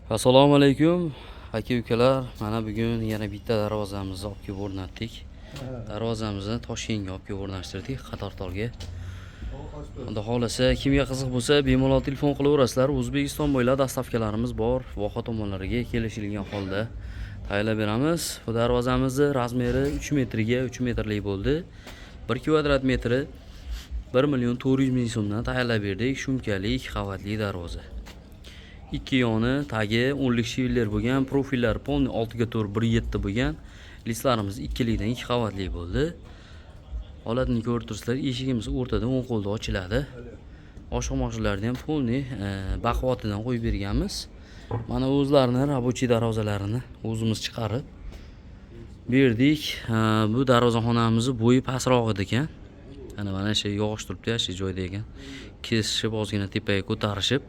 Assalomu alaykum aka-ukalar. Mana bugun yana bitta darvozamizni olib kelib o'rnatdik. Darvozamizni Toshkentga olib kelib o'rnashtirdik, Qatortolga. Xudo xolasa, kimga qiziq bo'lsa, bemalol telefon qilaverasizlar. O'zbekiston bo'ylab dastavkalarimiz bor. Voha tomonlariga kelishilgan holda tayyorlab beramiz. Bu darvozamizni razmeri 3 metrga 3 metrlik bo'ldi. 1 kvadrat metri 1.400.000 so'mdan tayyorlab berdik. Shumkalik, qavatli darvoza. Ikki yoni tagi 10lik shivler bo'lgan, profillar polni 6 ga 4 1.7 bo'lgan. Listlarimiz ikkilikdan 2 qavatli bo'ldi. Holatini ko'rib turibsizlar, eshigimiz o'rtadan o'ng qo'lda ochiladi. Oshxona-moshlarni ham polni baquvvatidan qo'yib berganmiz. Mana o'zlarini rabochiy darvozalarini o'zimiz chiqarib berdik. Bu darvozaxonamizni bo'yi pastroq edi ekan. Mana shu yog'och turibdi, shu joyda ekan. Kesishib ozgina tepaga ko'tarishib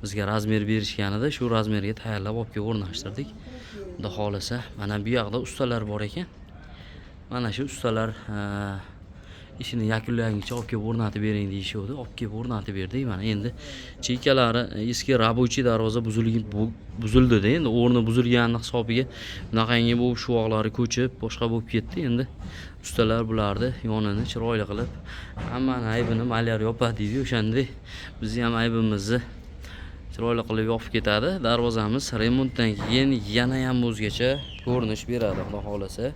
bizga razmer berishganida shu razmerga tayyorlab olib kelib o'rnashtirdik. Xudo xolasa, mana bu yoqda ustalar bor ekan. Mana shu ustalar ishini yakunlaguncha olib kelib o'rnatib bering deyishdi. Olib kelib o'rnatib berdik. Mana endi cheykalari eski rabochiy darvoza buzildi-da, endi o'rni buzilgani hisobiga bunaqangi bu shuvoqlari ko'chib, boshqa bo'lib ketdi. Endi ustalar bularni yonini chiroyli qilib, hammani aybini malyar yopadi deydi. O'shanda biz ham aybimizni chiroyli qilib yopib ketadi. Darvozamiz remontdan keyin yana ham o'zgacha ko'rinish beradi, xudo xolasa.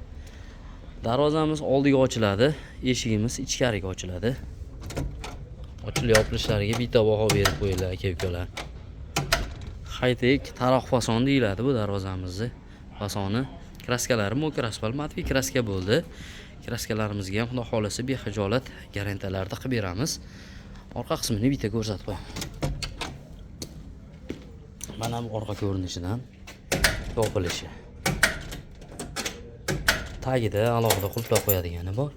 Darvozamiz oldiga ochiladi, eshigimiz ichkariga ochiladi. Ochilib-yopilishlariga bitta baho berib qo'yiladi aka-ukalar. Haytek taroq fason deyiladi bu darvozamizni. Fasoni kraskalari mokr asfalt matviy kraska bo'ldi. Kraskalarimizga ham xudo xolasa bexijolat garantiyalarda qilib beramiz. Orqa qismini bitta ko'rsatib qo'yaman. Mana bu orqa ko'rinishidan yopilishi. Tagida alohida qulflab qo'yadigani bor.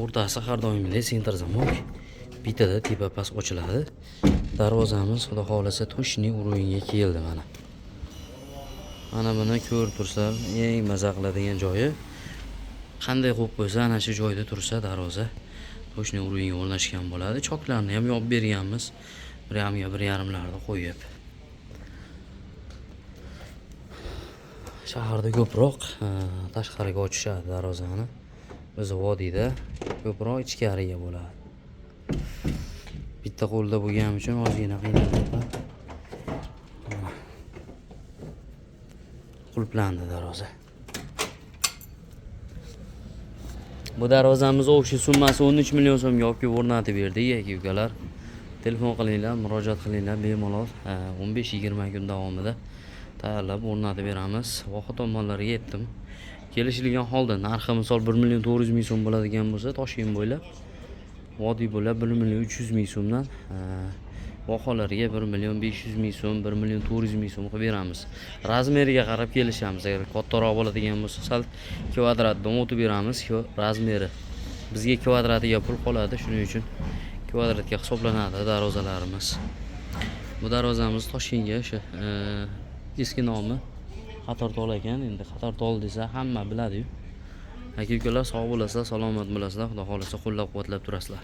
O'rtasi har doimgidek sentr zamok. Bittada tepa past ochiladi. Darvozamiz xudo xolasa to'shni urugiga keldi mana. Mana buni ko'rib tursa, eng maza qiladigan joyi qanday qo'yib qo'ysa, ana shu joyda tursa darvoza to'shni urugiga o'rnashgan bo'ladi. Choklarni ham yopib berganmiz. 1.5 ga 1.5 larda qo'yib. Shaharda ko'proq tashqariga ochishadi darvozani. Biz vodiyda ko'proq ichkariga bo'ladi. Bitta qo'lda bo'lgani uchun ozgina qiynalib qulplandi darvoza. Bu darvozamiz o'xshi summasi 13 million so'mga olib kelib o'rnatib berdik aka-ukalar. Telefon qilinglar, murojaat qilinglar, bemalol 15-20 kun davomida tayyorlab o'rnatib beramiz. Voha tomonlariga yetdim. Kelishilgan holda narxi misol 1.400.000 so'm bo'ladigan bo'lsa, Toshkent bo'ylab, vodiy bo'ylab 1.300.000 so'mdan vohalarga 1.500.000 so'm, 1.400.000 so'm qilib beramiz. Razmeriga qarab kelishamiz. Agar kattaroq bo'ladigan bo'lsa, sal kvadratdan o'tib beramiz. Razmeri bizga kvadratiga pul qoladi, shuning uchun kvadratga hisoblanadi darvozalarimiz. Bu darvozamiz Toshkentga o'sha eski nomi Qatortol ekan. Endi Qatortol desa hamma biladi-yu. Aka-ukalar sog' bo'lasizlar, salomat bo'lasizlar. Xudo xolasa qo'llab-quvvatlab turasizlar.